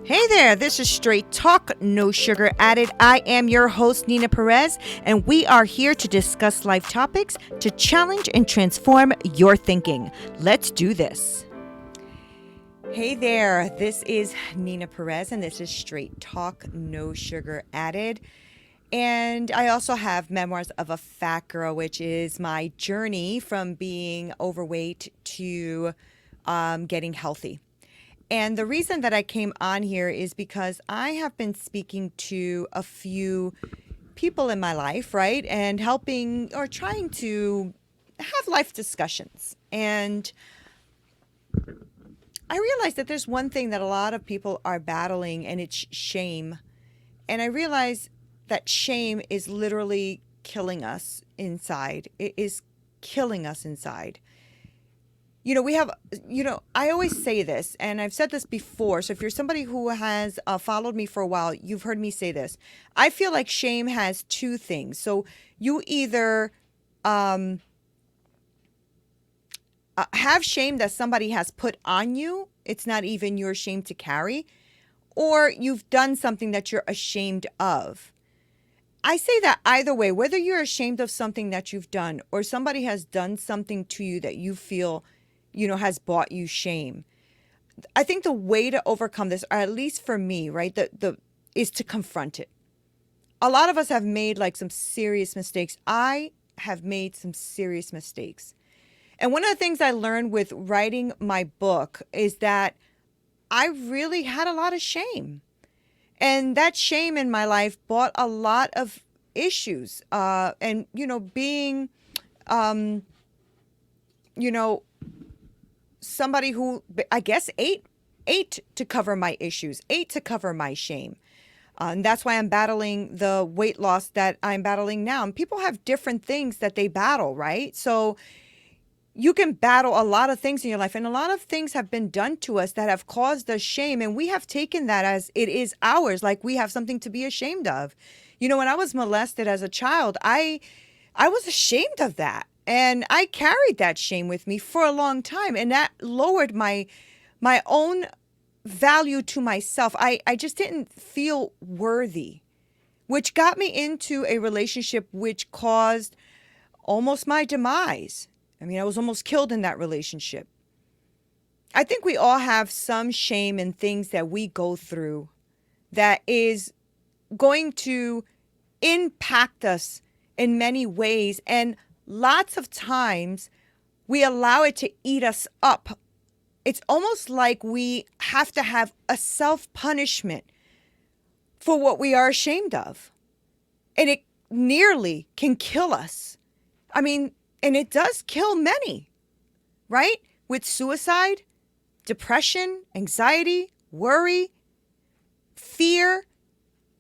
Hey there, this is Straight Talk, no sugar added. I am your host, Nina Perez, and we are here to discuss life topics to challenge and transform your thinking. Let's do this. Hey there, this is Nina Perez, and this is Straight Talk, no sugar added. And I also have Memoirs of a Fat Girl, which is my journey from being overweight to getting healthy. And the reason that I came on here is because I have been speaking to a few people in my life, right? And helping or trying to have life discussions. And I realized that there's one thing that a lot of people are battling, and it's shame. And I realize that shame is literally killing us inside. It is killing us inside. I always say this, and I've said this before. So if you're somebody who has followed me for a while, you've heard me say this. I feel like shame has two things. So you either have shame that somebody has put on you, it's not even your shame to carry, or you've done something that you're ashamed of. I say that either way, whether you're ashamed of something that you've done or somebody has done something to you that you feel has brought you shame. I think the way to overcome this, or at least for me, right, is to confront it. A lot of us have made like some serious mistakes. I have made some serious mistakes. And one of the things I learned with writing my book is that I really had a lot of shame. And that shame in my life brought a lot of issues. Being, somebody who I guess ate to cover my issues, ate to cover my shame. And that's why I'm battling the weight loss that I'm battling now. And people have different things that they battle, right? So you can battle a lot of things in your life, and a lot of things have been done to us that have caused us shame, and we have taken that as it is ours, like we have something to be ashamed of. When I was molested as a child, I was ashamed of that. And I carried that shame with me for a long time, and that lowered my own value to myself. I just didn't feel worthy, which got me into a relationship which caused almost my demise. I mean, I was almost killed in that relationship. I think we all have some shame in things that we go through that is going to impact us in many ways. And lots of times we allow it to eat us up. It's almost like we have to have a self-punishment for what we are ashamed of. And it nearly can kill us. I mean, and it does kill many, right? With suicide, depression, anxiety, worry, fear.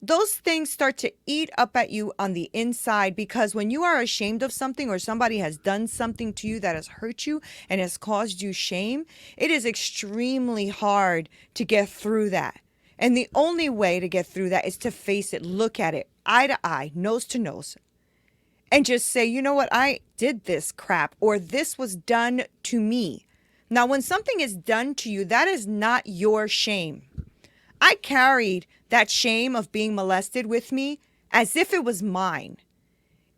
Those things start to eat up at you on the inside, because when you are ashamed of something or somebody has done something to you that has hurt you and has caused you shame, it is extremely hard to get through that. And the only way to get through that is to face it, look at it, eye to eye, nose to nose, and just say, you know what, I did this crap, or this was done to me. Now, when something is done to you, that is not your shame. I carried that shame of being molested with me as if it was mine.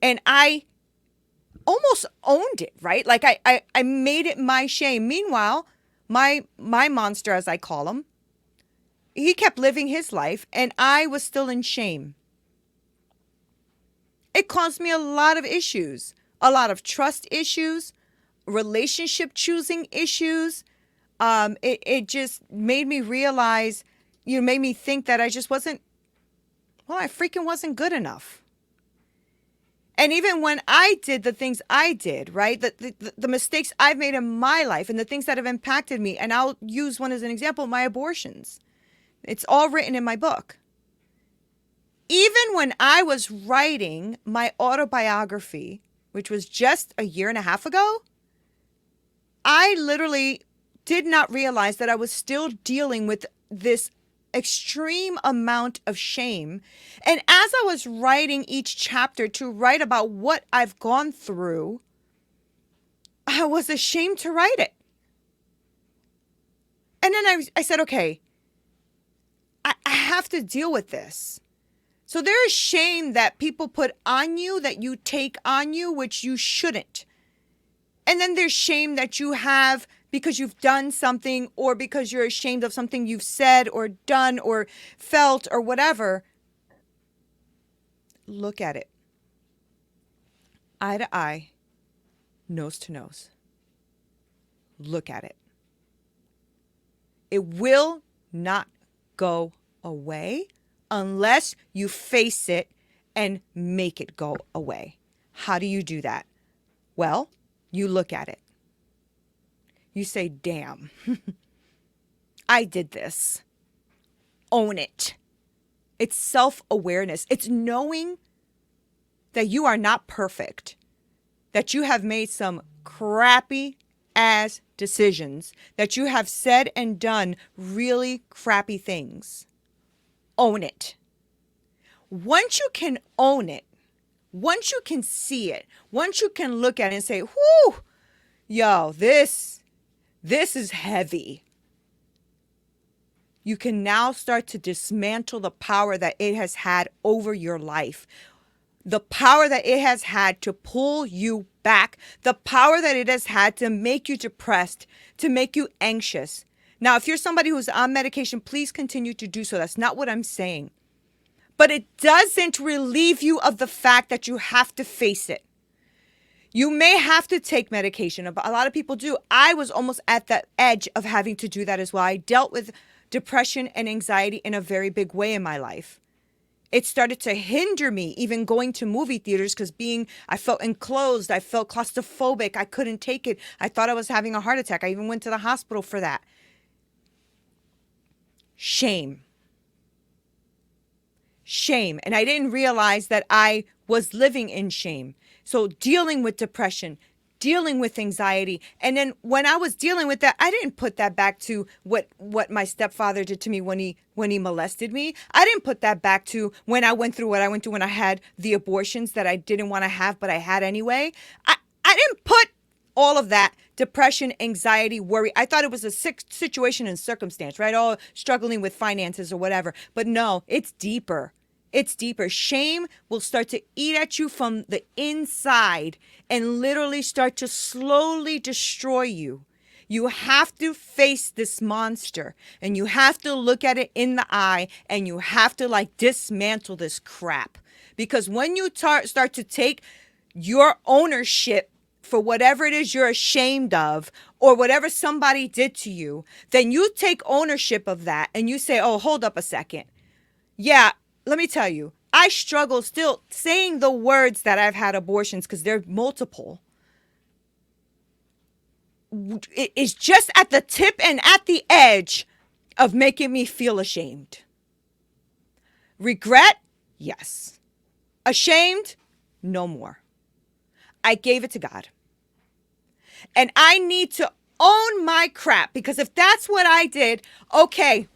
And I almost owned it, right? Like I made it my shame. Meanwhile, my monster, as I call him, he kept living his life, and I was still in shame. It caused me a lot of issues, a lot of trust issues, relationship choosing issues. It just made me realize, made me think that I freaking wasn't good enough. And even when I did the things I did, right, the mistakes I've made in my life and the things that have impacted me, and I'll use one as an example, my abortions. It's all written in my book. Even when I was writing my autobiography, which was just a year and a half ago, I literally did not realize that I was still dealing with this extreme amount of shame. And as I was writing each chapter to write about what I've gone through, I was ashamed to write it. And then I said, okay, have to deal with this. So there is shame that people put on you, that you take on you, which you shouldn't. And then there's shame that you have because you've done something, or because you're ashamed of something you've said or done or felt or whatever. Look at it. Eye to eye, nose to nose. Look at it. It will not go away unless you face it and make it go away. How do you do that? Well, you look at it. You say, damn, I did this. Own it. It's self-awareness. It's knowing that you are not perfect, that you have made some crappy ass decisions, that you have said and done really crappy things. Own it. Once you can own it, once you can see it, once you can look at it and say, whoo, yo, this is heavy. You can now start to dismantle the power that it has had over your life. The power that it has had to pull you back. The power that it has had to make you depressed, to make you anxious. Now, if you're somebody who's on medication, please continue to do so. That's not what I'm saying. But it doesn't relieve you of the fact that you have to face it. You may have to take medication. A lot of people do. I was almost at the edge of having to do that as well. I dealt with depression and anxiety in a very big way in my life. It started to hinder me even going to movie theaters because I felt enclosed. I felt claustrophobic. I couldn't take it. I thought I was having a heart attack. I even went to the hospital for that. Shame. Shame. And I didn't realize that I was living in shame. So dealing with depression, dealing with anxiety. And then when I was dealing with that, I didn't put that back to what my stepfather did to me when he molested me. I didn't put that back to when I went through what I went through when I had the abortions that I didn't want to have, but I had anyway. I didn't put all of that depression, anxiety, worry. I thought it was a sick situation and circumstance, right? All struggling with finances or whatever. But no, it's deeper. It's deeper. Shame will start to eat at you from the inside and literally start to slowly destroy you. You have to face this monster and you have to look at it in the eye and you have to dismantle this crap. Because when you start to take your ownership for whatever it is you're ashamed of or whatever somebody did to you, then you take ownership of that and you say, oh, hold up a second. Yeah. Let me tell you, I struggle still saying the words that I've had abortions because they're multiple. It is just at the tip and at the edge of making me feel ashamed. Regret? Yes. Ashamed? No more. I gave it to God. And I need to own my crap because if that's what I did, okay.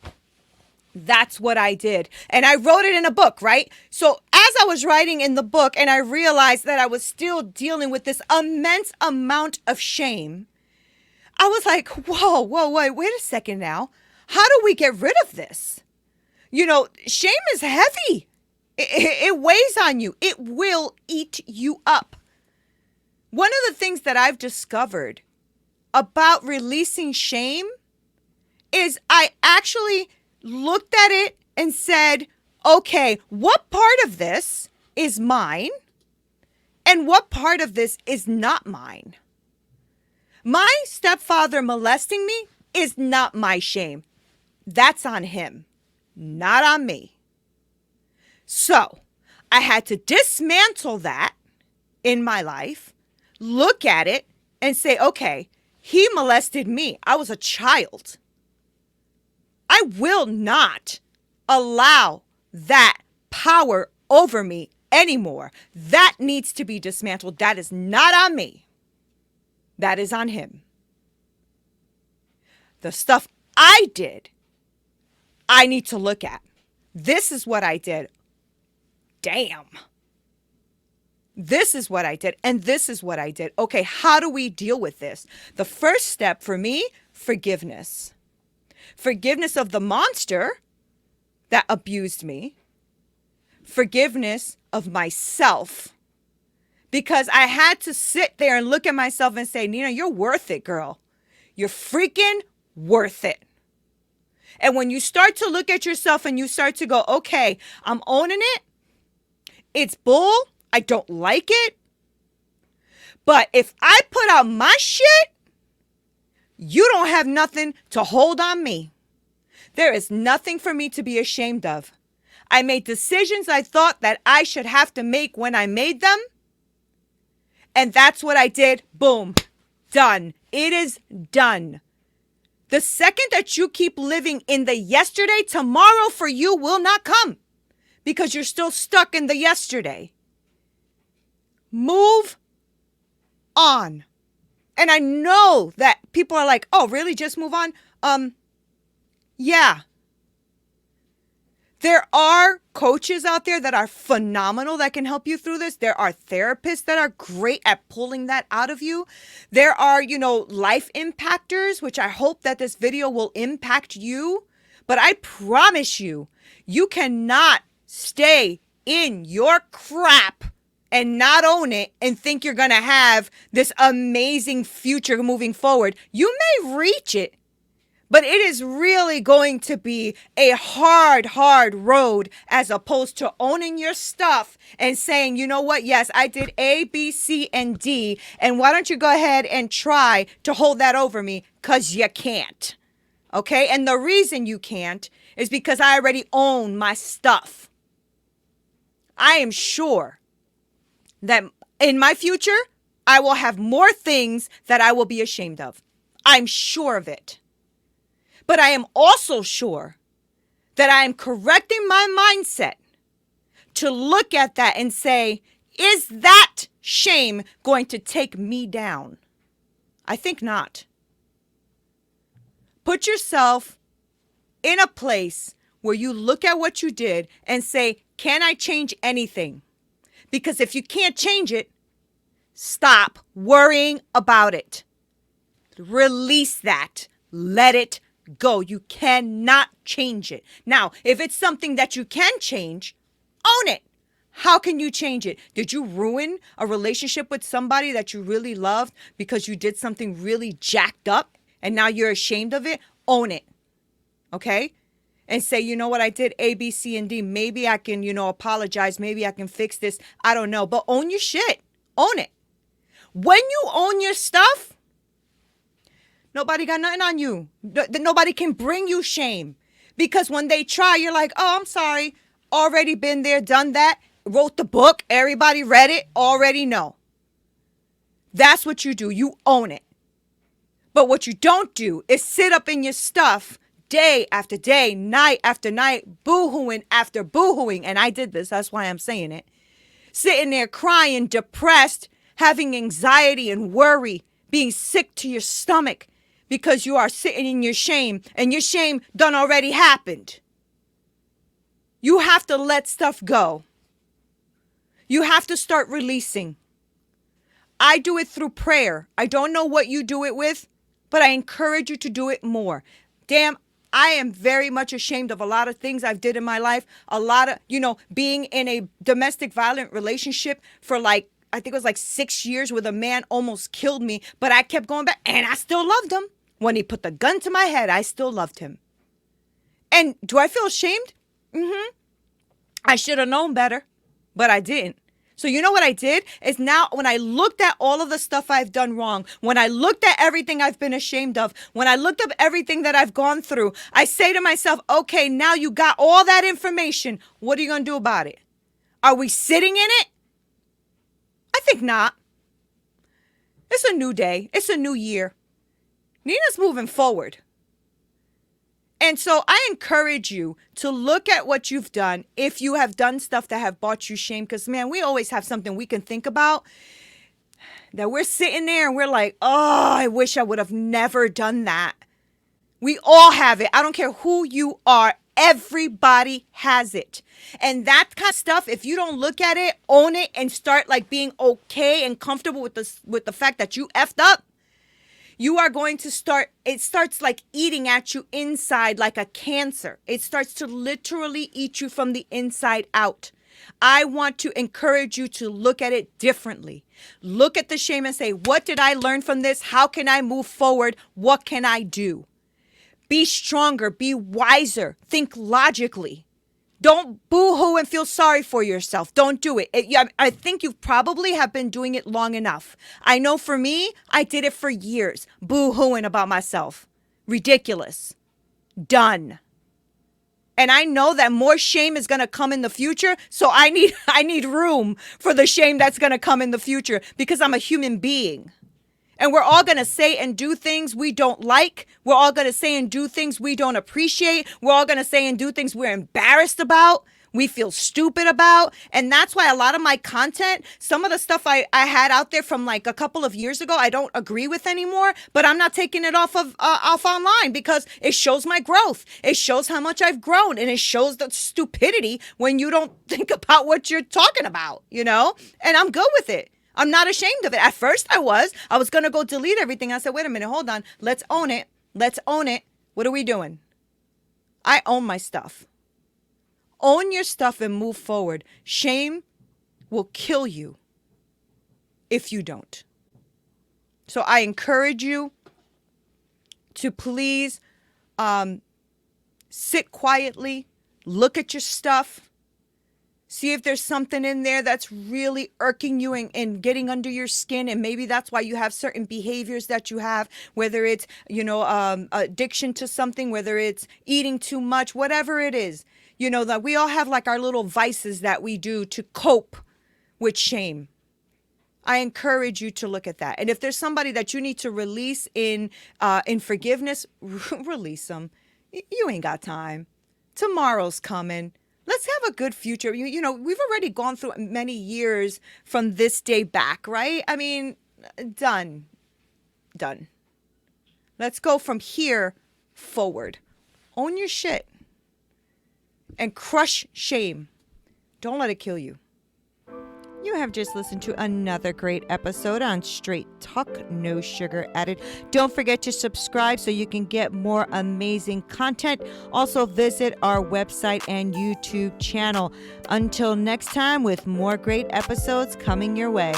That's what I did. And I wrote it in a book, right? So as I was writing in the book and I realized that I was still dealing with this immense amount of shame, I was like, whoa, wait a second now. How do we get rid of this? Shame is heavy. It weighs on you. It will eat you up. One of the things that I've discovered about releasing shame is I actually looked at it and said, okay, what part of this is mine and what part of this is not mine? My stepfather molesting me is not my shame. That's on him, not on me. So I had to dismantle that in my life, look at it and say, okay, he molested me. I was a child. I will not allow that power over me anymore. That needs to be dismantled. That is not on me. That is on him. The stuff I did, I need to look at. This is what I did. Damn. This is what I did. And this is what I did. Okay, how do we deal with this? The first step for me, forgiveness. Forgiveness of the monster that abused me, forgiveness of myself, because I had to sit there and look at myself and say, Nina, you're worth it, girl. You're freaking worth it. And when you start to look at yourself and you start to go, okay, I'm owning it. It's bull. I don't like it. But if I put out my shit, you don't have nothing to hold on me. There is nothing for me to be ashamed of. I made decisions I thought that I should have to make when I made them. And that's what I did. Boom. Done. It is done. The second that you keep living in the yesterday, tomorrow for you will not come because you're still stuck in the yesterday. Move on. And I know that people are like, oh, really? Just move on? Yeah. There are coaches out there that are phenomenal that can help you through this. There are therapists that are great at pulling that out of you. There are, life impactors, which I hope that this video will impact you. But I promise you, you cannot stay in your crap and not own it and think you're going to have this amazing future moving forward. You may reach it, but it is really going to be a hard road as opposed to owning your stuff and saying, you know what? Yes, I did A, B, C, and D. And why don't you go ahead and try to hold that over me? Because you can't. Okay? And the reason you can't is because I already own my stuff. I am sure that in my future, I will have more things that I will be ashamed of. I'm sure of it. But I am also sure that I am correcting my mindset to look at that and say, is that shame going to take me down? I think not. Put yourself in a place where you look at what you did and say, can I change anything? Because if you can't change it, stop worrying about it. Release that. Let it go. You cannot change it. Now, if it's something that you can change, own it. How can you change it? Did you ruin a relationship with somebody that you really loved because you did something really jacked up and now you're ashamed of it? Own it. Okay? And say, you know what, I did A, B, C, and D. Maybe I can, apologize. Maybe I can fix this. I don't know. But own your shit. Own it. When you own your stuff, nobody got nothing on you. Nobody can bring you shame. Because when they try, you're like, oh, I'm sorry. Already been there, done that. Wrote the book. Everybody read it. Already know. That's what you do. You own it. But what you don't do is sit up in your stuff day after day, night after night, boohooing after boohooing. And I did this. That's why I'm saying it. Sitting there crying, depressed, having anxiety and worry, being sick to your stomach because you are sitting in your shame and your shame done already happened. You have to let stuff go. You have to start releasing. I do it through prayer. I don't know what you do it with, but I encourage you to do it more. Damn, I am very much ashamed of a lot of things I've did in my life. A lot of, being in a domestic violent relationship for I think it was 6 years where the man almost killed me, but I kept going back and I still loved him. When he put the gun to my head, I still loved him. And do I feel ashamed? I should have known better, but I didn't. So you know what I did is now when I looked at all of the stuff I've done wrong, when I looked at everything I've been ashamed of, when I looked up everything that I've gone through, I say to myself, okay, now you got all that information. What are you going to do about it? Are we sitting in it? I think not. It's a new day. It's a new year. Nina's moving forward. And so I encourage you to look at what you've done if you have done stuff that have brought you shame. Because, man, we always have something we can think about that we're sitting there and we're like, oh, I wish I would have never done that. We all have it. I don't care who you are. Everybody has it. And that kind of stuff, if you don't look at it, own it, and start being okay and comfortable with the fact that you effed up, You are going to start, it starts like eating at you inside like a cancer. It starts to literally eat you from the inside out. I want to encourage you to look at it differently. Look at the shame and say, what did I learn from this? How can I move forward? What can I do? Be stronger, be wiser, think logically. Don't boo-hoo and feel sorry for yourself. Don't do it. I think you probably have been doing it long enough. I know for me, I did it for years, boo-hooing about myself. Ridiculous. Done. And I know that more shame is going to come in the future, so I need room for the shame that's going to come in the future because I'm a human being. And we're all going to say and do things we don't like. We're all going to say and do things we don't appreciate. We're all going to say and do things we're embarrassed about. We feel stupid about. And that's why a lot of my content, some of the stuff I had out there from like a couple of years ago, I don't agree with anymore, but I'm not taking it off online because it shows my growth. It shows how much I've grown, and it shows the stupidity when you don't think about what you're talking about, and I'm good with it. I'm not ashamed of it. At first I was going to go delete everything. I said, wait a minute, hold on. Let's own it. Let's own it. What are we doing? I own my stuff. Own your stuff and move forward. Shame will kill you if you don't. So I encourage you to please sit quietly, look at your stuff. See if there's something in there that's really irking you and getting under your skin. And maybe that's why you have certain behaviors that you have, whether it's, addiction to something, whether it's eating too much, whatever it is, that we all have like our little vices that we do to cope with shame. I encourage you to look at that. And if there's somebody that you need to release in forgiveness, release them. You ain't got time. Tomorrow's coming. Let's have a good future. We've already gone through many years from this day back, right? I mean, done. Let's go from here forward. Own your shit and crush shame. Don't let it kill you. You have just listened to another great episode on Straight Talk, No Sugar Added. Don't forget to subscribe so you can get more amazing content. Also visit our website and YouTube channel. Until next time, with more great episodes coming your way.